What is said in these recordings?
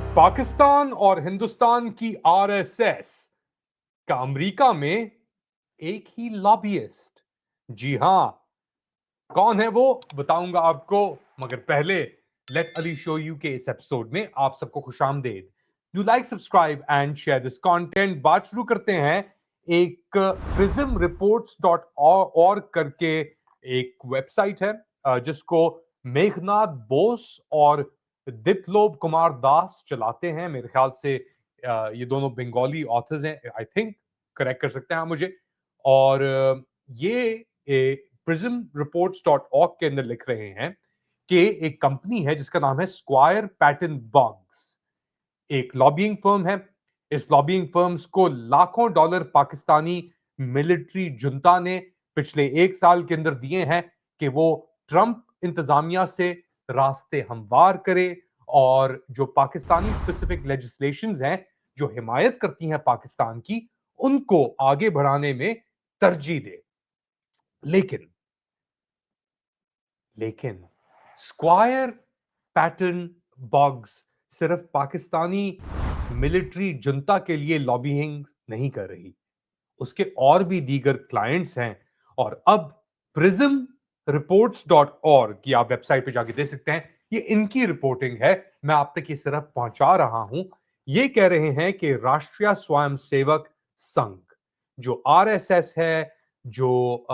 पाकिस्तान और हिंदुस्तान की आरएसएस का अमेरिका में एक ही लॉबियस्ट। जी हां, कौन है वो बताऊंगा आपको, मगर पहले लेट अली शो यू के इस एपिसोड में आप सबको खुशामदेद। Do like, subscribe and share this content. बात शुरू करते हैं। एक प्रिज्म रिपोर्ट्स डॉट org करके एक वेबसाइट है, जिसको मेघनाथ बोस और दिपलोब कुमार दास चलाते हैं। मेरे ख्याल से ये दोनों बंगाली ऑथर्स हैं, आई थिंक। करेक्ट कर सकते हैं आप मुझे। और ये प्रिज्म रिपोर्ट्स डॉट org के अंदर लिख रहे हैं कि एक कंपनी है जिसका नाम है स्क्वायर पैटर्न बग्स, एक लॉबिंग फर्म है। इस लॉबिंग फर्म्स को लाखों डॉलर पाकिस्तानी मिलिट्री जुंता ने पिछले एक साल के अंदर दिए हैं कि वो ट्रंप इंतजामिया से रास्ते हमवार करे और जो पाकिस्तानी स्पेसिफिक लेजिस्लेशंस हैं जो हिमायत करती हैं पाकिस्तान की, उनको आगे बढ़ाने में तरजीह दे। लेकिन लेकिन स्क्वायर पैटर्न बॉग्स सिर्फ पाकिस्तानी मिलिट्री जुंता के लिए लॉबिंग नहीं कर रही, उसके और भी दीगर क्लाइंट्स हैं। और अब प्रिज्म रिपोर्ट्स डॉट org की आप वेबसाइट पे जाके देख सकते हैं, ये इनकी रिपोर्टिंग है। मैं आप तक ये सिर्फ पहुंचा रहा हूं। ये कह रहे हैं कि राष्ट्रीय स्वयंसेवक संघ, जो आरएसएस है, जो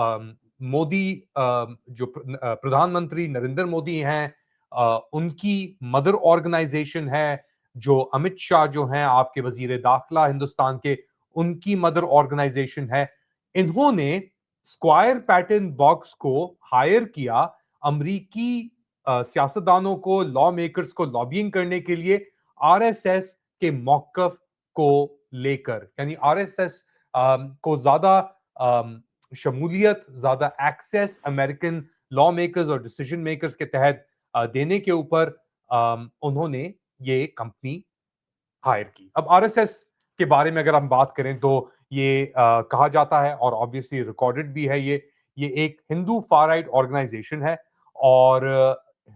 मोदी, जो प्रधानमंत्री नरेंद्र मोदी हैं, उनकी मदर ऑर्गेनाइजेशन है, जो अमित शाह जो हैं आपके वजीर दाखिला हिंदुस्तान के, उनकी मदर ऑर्गेनाइजेशन है। इन्होंने स्क्वायर पैटर्न बॉक्स को हायर किया अमरीकी सियासतदानों को, लॉ मेकर्स को लॉबिंग करने के लिए आरएसएस के मौकफ को लेकर। यानी आरएसएस को ज्यादा शमूलियत, ज्यादा एक्सेस अमेरिकन लॉ मेकर्स और डिसीजन मेकर्स के तहत देने के ऊपर उन्होंने ये कंपनी हायर की। अब आरएसएस के बारे में अगर हम बात करें तो ये कहा जाता है, और ऑब्वियसली रिकॉर्डेड भी है, ये एक हिंदू फार राइट ऑर्गेनाइजेशन है। और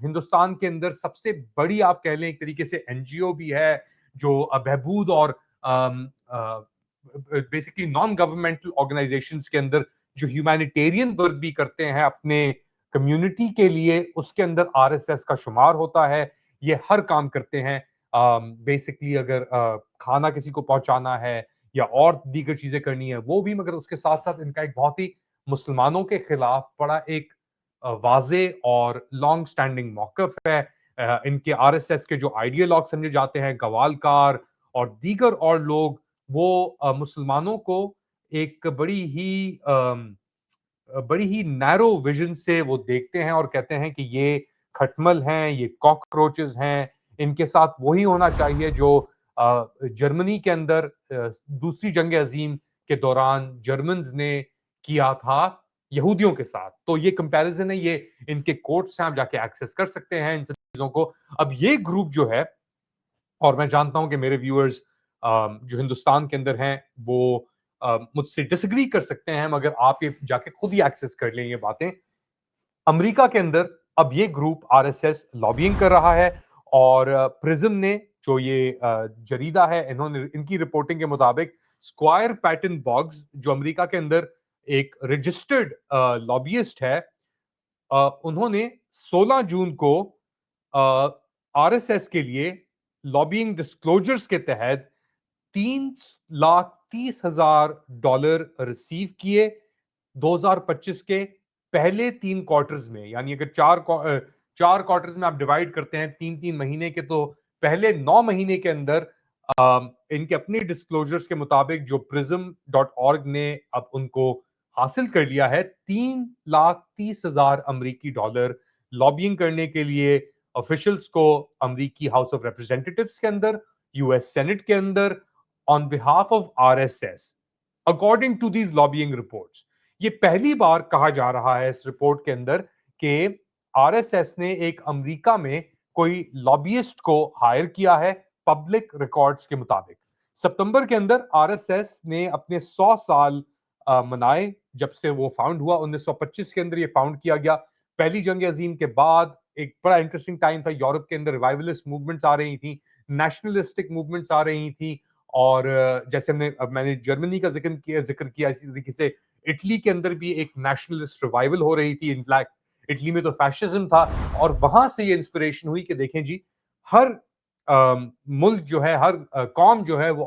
हिंदुस्तान के अंदर सबसे बड़ी आप कह लें एक तरीके से एनजीओ भी है, जो बहबूद और बेसिकली नॉन गवर्नमेंटल ऑर्गेनाइजेशंस के अंदर जो ह्यूमैनिटेरियन वर्क भी करते हैं अपने कम्युनिटी के लिए, उसके अंदर आरएसएस का शुमार होता है। ये हर काम करते हैं। बेसिकली अगर खाना किसी को पहुंचाना है या और दीगर चीजें करनी है वो भी, मगर उसके साथ साथ इनका एक बहुत ही मुसलमानों के खिलाफ बड़ा एक वाजे और लॉन्ग स्टैंडिंग मौकफ है। इनके आरएसएस के जो आइडियोलॉग समझे जाते हैं, गवालकार और दीगर और लोग, वो मुसलमानों को एक बड़ी ही नैरो विजन से वो देखते हैं और कहते हैं कि ये खटमल हैं, ये कॉकरोचेस हैं। इनके साथ वही होना चाहिए जो जर्मनी के अंदर दूसरी जंग अजीम के दौरान जर्मन्स ने किया था यहूदियों के साथ। तो ये कंपैरिजन है, ये इनके कोट्स हैं, आप जाके एक्सेस कर सकते हैं इन सब चीजों को। अब ये ग्रुप जो है, और मैं जानता हूं कि मेरे व्यूअर्स जो हिंदुस्तान के अंदर हैं वो मुझसे डिसएग्री कर सकते हैं, मगर आप ये जाके खुद ही एक्सेस कर लें ये बातें। अमेरिका के अंदर अब ये ग्रुप आरएसएस लॉबिंग कर रहा है। और प्रिज्म ने जो ये जरीदा है, इन्होंने इनकी रिपोर्टिंग के मुताबिक स्क्वायर पैटर्न बॉग्स, जो अमेरिका के अंदर एक रजिस्टर्ड लॉबियस्ट है, उन्होंने 16 जून को आरएसएस के लिए लॉबिंग डिस्क्लोजर्स के तहत $3,30,000 रिसीव किए 2025 के पहले 3 क्वार्टर्स में। यानी अगर चार क्वार्टर्स में आप डिवाइड करते हैं 3-3 महीने के, तो पहले 9 महीने के अंदर इनके अपने डिस्क्लोजर्स के मुताबिक जो प्रिज्म डॉट org ने अब उनको हासिल कर लिया है, $3,30,000 लॉबिंग करने के लिए ऑफिशियल्स को अमरीकी हाउस ऑफ रिप्रेजेंटेटिव्स के अंदर, यूएस सेनेट के अंदर, on behalf of RSS, according to these lobbying reports. ये पहली बार कहा जा रहा है इस रिपोर्ट के अंदर कि आरएसएस ने एक अमेरिका में कोई लॉबियस्ट को हायर किया है पब्लिक रिकॉर्ड्स के मुताबिक। सितंबर के अंदर आरएसएस ने अपने 100 साल मनाए जब से वो फाउंड हुआ। 1925 के अंदर ये फाउंड किया गया। पहली जंग अजीम के बाद एक बड़ा इंटरेस्टिंग टाइम था, यूरोप के अंदर रिवाइवलिस्ट मूवमेंट्स आ रही थी। नेशनलिस्टिक मूवमेंट्स आ रही थी और जैसे मैंने जर्मनी का जिक्र किया इसी तरीके से इटली के अंदर भी एक नेशनलिस्ट रिवाइवल हो रही थी। इनफैक्ट इटली में तो फैशिज्म था और वहां से ये इंस्पिरेशन हुई कि देखें जी, हर मुल्क जो है, हर कौम जो है वो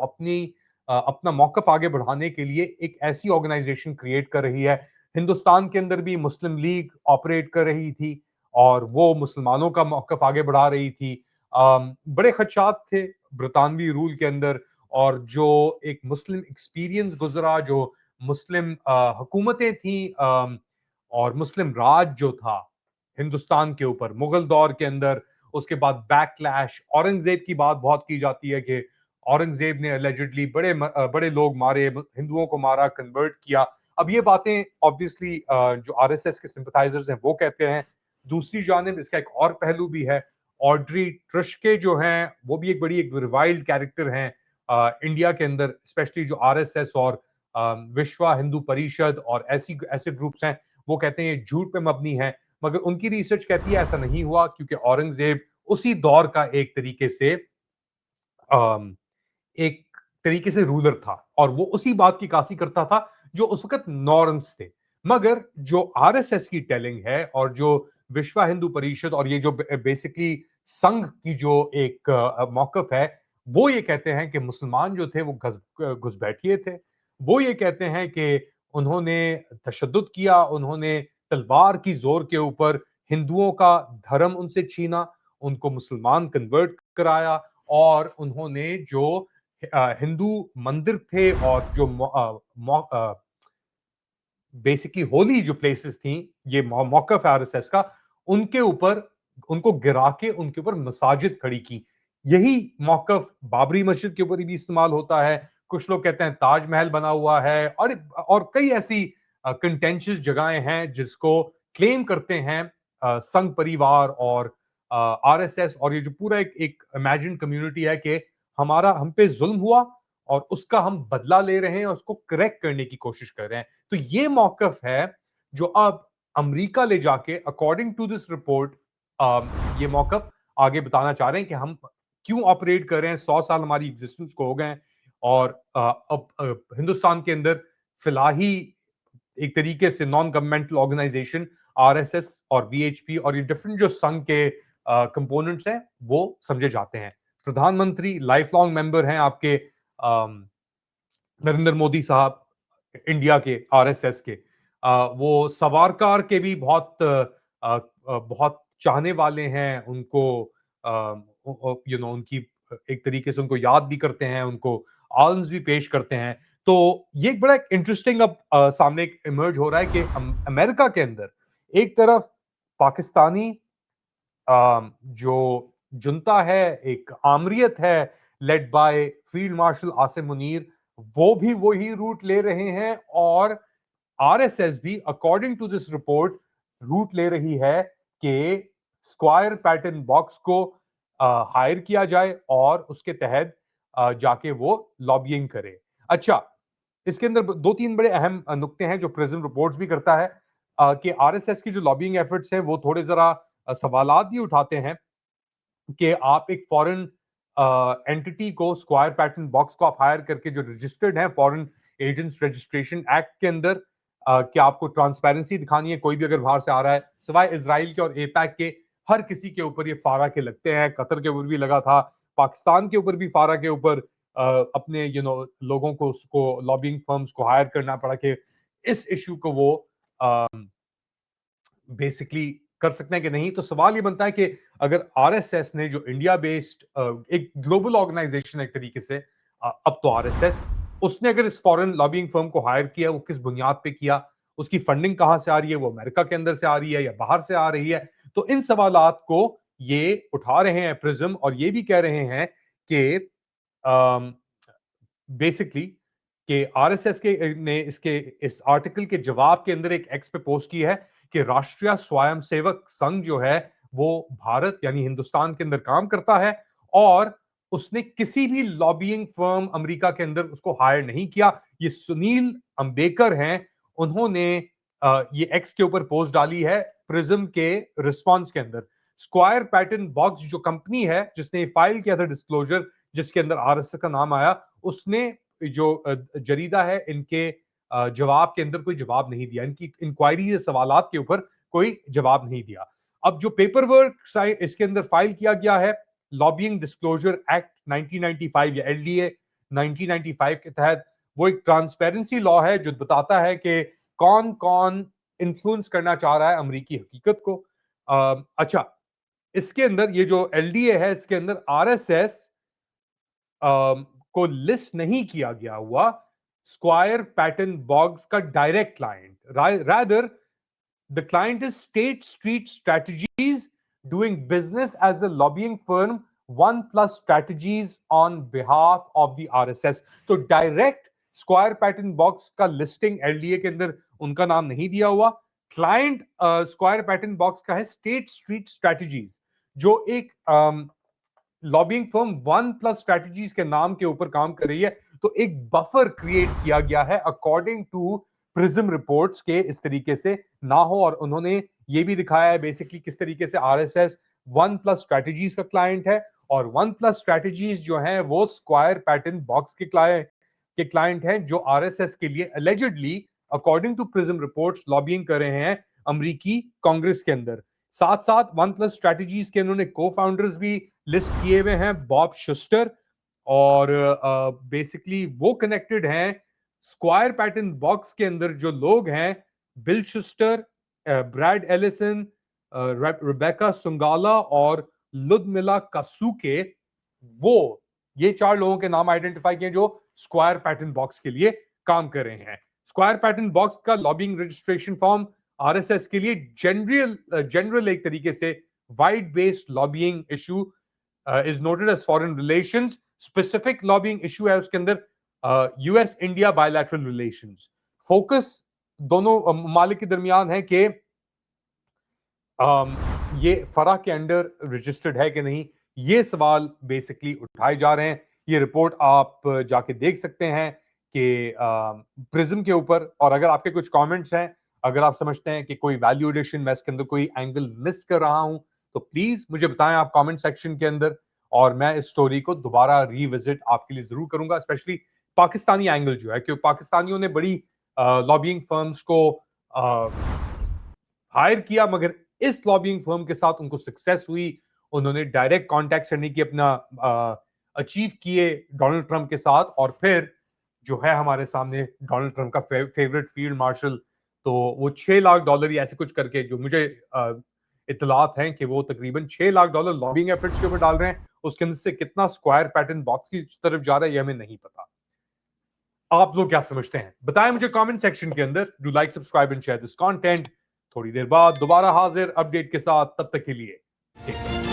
अपना मौकफ आगे बढ़ाने के लिए एक ऐसी ऑर्गेनाइजेशन क्रिएट कर रही है। हिंदुस्तान के अंदर भी मुस्लिम लीग ऑपरेट कर रही थी और वो मुसलमानों का मौकफ आगे बढ़ा रही थी। बड़े खदशात थे ब्रितानवी रूल के अंदर और जो एक मुस्लिम एक्सपीरियंस गुजरा, जो मुस्लिम हुकूमतें थी और मुस्लिम राज जो था हिंदुस्तान के ऊपर मुगल दौर के अंदर, उसके बाद बैकलैश, औरंगजेब की बात बहुत की जाती है कि औरंगजेब ने अलेजिडली बड़े लोग मारे, हिंदुओं को मारा, कन्वर्ट किया। अब ये बातें ऑब्वियसली जो आरएसएस के सिंपथाइजर्स हैं वो कहते हैं। दूसरी जानिब इसका एक और पहलू भी है। ऑड्री ट्रस्के जो हैं वो भी एक रिवाइल्ड कैरेक्टर हैं इंडिया के अंदर, स्पेशली जो आरएसएस और विश्व हिंदू परिषद और ऐसे ग्रुप्स हैं, वो कहते हैं ये झूठ पे मबनी है। मगर उनकी रिसर्च कहती है ऐसा नहीं हुआ, क्योंकि औरंगजेब उसी दौर का एक तरीके से रूलर था और वो उसी बात की कासी करता था जो उस वक्त नॉर्म्स थे। मगर जो आरएसएस की टेलिंग है और जो विश्व हिंदू परिषद और ये जो बेसिकली संघ की जो एक मौकफ है, वो ये कहते हैं कि मुसलमान जो थे वो घुसपैठिए थे। वो ये कहते हैं कि उन्होंने तशद्दुद किया, उन्होंने तलवार की जोर के ऊपर हिंदुओं का धर्म उनसे छीना, उनको मुसलमान कन्वर्ट कराया और उन्होंने जो हिंदू मंदिर थे और जो बेसिकली होली जो प्लेसेस थी, ये मौकफ है आरएसएस का, उनके ऊपर उनको गिरा के उनके ऊपर मसाजिद खड़ी की। यही मौकफ बाबरी मस्जिद के ऊपर भी इस्तेमाल होता है। कुछ लोग कहते हैं ताजमहल बना हुआ है और कई ऐसी कंटेंशियस जगहें हैं जिसको क्लेम करते हैं संघ परिवार और आरएसएस और ये जो पूरा एक इमेजिन कम्युनिटी है कि हम पे जुल्म हुआ और उसका हम बदला ले रहे हैं और उसको करेक्ट करने की कोशिश कर रहे हैं। तो ये मौकफ है जो अब अमेरिका ले जाके अकॉर्डिंग टू दिस रिपोर्ट ये मौकफ आगे बताना चाह रहे हैं कि हम क्यों ऑपरेट कर रहे हैं। 100 साल हमारी एग्जिस्टेंस को हो गए हैं और अब हिंदुस्तान के अंदर फिलहाल ही एक तरीके से नॉन गवर्नमेंटल ऑर्गेनाइजेशन आरएसएस और वीएचपी और ये डिफरेंट जो संघ के कंपोनेंट्स हैं वो समझे जाते हैं। प्रधानमंत्री लाइफ लॉन्ग मेंबर हैं आपके नरेंद्र मोदी साहब, इंडिया के आरएसएस के। वो सावरकर के भी बहुत चाहने वाले हैं। उनको उनकी एक तरीके से उनको याद भी करते हैं, उनको आल्म्स भी पेश करते हैं। तो ये एक बड़ा इंटरेस्टिंग अब सामने इमर्ज हो रहा है कि अमेरिका के अंदर एक तरफ पाकिस्तानी जो जुनता है, एक आमरीत है led by field marshal Asim Munir, वो भी वही रूट ले रहे हैं और आरएसएस भी according to this report route ले रही है कि स्क्वायर पैटर्न बॉक्स को हायर किया जाए और उसके तहत जाके वो लॉबिंग करे। अच्छा, इसके अंदर दो तीन बड़े अहम नुक्ते हैं जो प्रिज्म रिपोर्ट्स भी करता है कि आरएसएस की जो लॉबिंग एफर्ट्स हैं वो थोड़े जरा सवालात भी उठाते हैं कि आप एक फॉरेन एंटिटी को स्क्वायर पैटर्न बॉक्स को आप हायर करके जो रजिस्टर्ड है फॉरेन एजेंट्स रजिस्ट्रेशन एक्ट के अंदर कि आपको ट्रांसपेरेंसी दिखानी है। कोई भी अगर बाहर से आ रहा है सिवाय इसराइल के और एपैक के, हर किसी के ऊपर ये फारा के लगते हैं। कतर के ऊपर भी लगा था, पाकिस्तान के ऊपर भी फारा के ऊपर अपने लोगों को उसको लॉबिंग फर्म्स को हायर करना पड़ा कि इस इशू को वो बेसिकली कर सकते हैं कि नहीं। तो सवाल ये बनता है कि अगर आरएसएस ने जो इंडिया बेस्ड एक ग्लोबल ऑर्गेनाइजेशन एक तरीके से अब तो आरएसएस उसने अगर इस फॉरेन लॉबिंग फर्म को हायर किया, वो किस बुनियाद पे किया, उसकी फंडिंग कहां से आ रही है, वो अमेरिका के अंदर से आ रही है या बाहर से आ रही है। तो इन सवालात को ये उठा रहे हैं प्रिज्म और ये भी कह रहे हैं कि बेसिकली कि आरएसएस के ने इसके इस आर्टिकल के जवाब के अंदर एक एक्स पे पोस्ट की है कि राष्ट्रीय स्वयंसेवक संघ जो है वो भारत यानी हिंदुस्तान के अंदर काम करता है और उसने किसी भी लॉबिंग फर्म अमेरिका के अंदर उसको हायर नहीं किया। ये सुनील अंबेकर हैं, उन्होंने ये एक्स के ऊपर पोस्ट डाली है प्रिज्म के रिस्पांस के अंदर। स्क्वायर पैटर्न बॉक्स जो कंपनी है जिसने फाइल किया था डिस्क्लोजर जिसके अंदर आरएसएस का नाम आया, उसने जो जरीदा है इनके जवाब के अंदर कोई जवाब नहीं दिया, इनकी इंक्वायरी या सवालात के ऊपर कोई जवाब नहीं दिया। अब जो पेपर वर्क इसके अंदर फाइल किया गया है लॉबिंग डिस्क्लोजर एक्ट 1995 या एलडीए 1995 के तहत, वो एक ट्रांसपेरेंसी लॉ है जो बताता है कि कौन कौन इन्फ्लुएंस करना चाह रहा है अमेरिकी हकीकत को। अच्छा, इसके अंदर ये जो एलडीए है इसके अंदर आरएसएस को लिस्ट नहीं किया गया हुआ स्क्वायर पैटर्न बॉक्स का direct client, rather the client is State Street Strategies doing business as a lobbying firm, OnePlus Strategies on behalf of the RSS. तो डायरेक्ट स्क्वायर पैटर्न बॉक्स का listing LDA के अंदर उनका नाम नहीं दिया हुआ। क्लाइंट स्क्वायर पैटर्न बॉक्स का है स्टेट स्ट्रीट स्ट्रैटेजीज, जो एक lobbying firm one plus strategies के नाम के ऊपर काम कर रही है। तो एक बफर क्रिएट किया गया है अकॉर्डिंग टू प्रिज्म रिपोर्ट्स के इस तरीके से ना हो, और उन्होंने ये भी दिखाया है बेसिकली किस तरीके से आरएसएस वन प्लस स्ट्रैटेजीज का क्लाइंट है, और वन प्लस स्ट्रैटेजीज जो है वो स्क्वायर पैटर्न बॉक्स के क्लाइंट हैं जो आरएसएस के लिए allegedly according to Prism reports lobbying कर रहे हैं अमेरिकी कांग्रेस के अंदर। साथ साथ वन प्लस स्ट्रैटेजीज के उन्होंने को फाउंडर्स भी लिस्ट किए हुए हैं, बॉब शुस्टर, और बेसिकली वो कनेक्टेड हैं स्क्वायर पैटर्न बॉक्स के अंदर जो लोग हैं, bill Schuster, bread Allison, Rebecca सुंगाला और लुदमिला कासुके, वो ये चार लोगों के नाम आइडेंटिफाई किए जो स्क्वायर पैटर्न बॉक्स के लिए काम कर रहे हैं। स्क्वायर पैटर्न बॉक्स का लॉबिंग रजिस्ट्रेशन फॉर्म आरएसएस के लिए जनरल एक तरीके से wide based lobbying issue is noted as foreign relations, specific lobbying issue है उसके अंदर US India bilateral relations. Focus दोनों ममालिक के दरमियान है कि ये फरा के अंडर रजिस्टर्ड है कि नहीं, ये सवाल बेसिकली उठाए जा रहे हैं। ये रिपोर्ट आप जाके देख सकते हैं कि प्रिज्म के ऊपर, और अगर आपके कुछ कमेंट्स हैं, अगर आप समझते हैं कि कोई वैल्यू एडिशन मैं इसके अंदर कोई एंगल मिस कर रहा हूं, तो प्लीज मुझे बताएं आप कमेंट सेक्शन के अंदर, और मैं इस स्टोरी को दोबारा रिविजिट आपके लिए जरूर करूंगा। स्पेशली पाकिस्तानी एंगल जो है, क्योंकि पाकिस्तानियों ने बड़ी लॉबिंग फर्म्स को हायर किया, मगर इस लॉबिंग फर्म के साथ उनको सक्सेस हुई, उन्होंने डायरेक्ट कांटेक्ट करने की अपना अचीव किए डोनाल्ड ट्रंप के साथ, और फिर जो है हमारे सामने डोनाल्ड ट्रंप का फेवरेट फील्ड मार्शल, तो वो $6 लाख या ऐसे कुछ करके, जो मुझे इतलात हैं कि वो तकरीबन $6 लाख लॉबिंग एफर्ट्स के ऊपर डाल रहे हैं। उसके अंदर से कितना स्क्वायर पैटर्न बॉक्स की तरफ जा रहा है ये हमें नहीं पता। आप लोग क्या समझते हैं बताएं मुझे कमेंट सेक्शन के अंदर। Do like, subscribe and share this content. थोड़ी देर बाद दोबारा हाजिर अपडेट के साथ, तब तक के लिए ठीक है।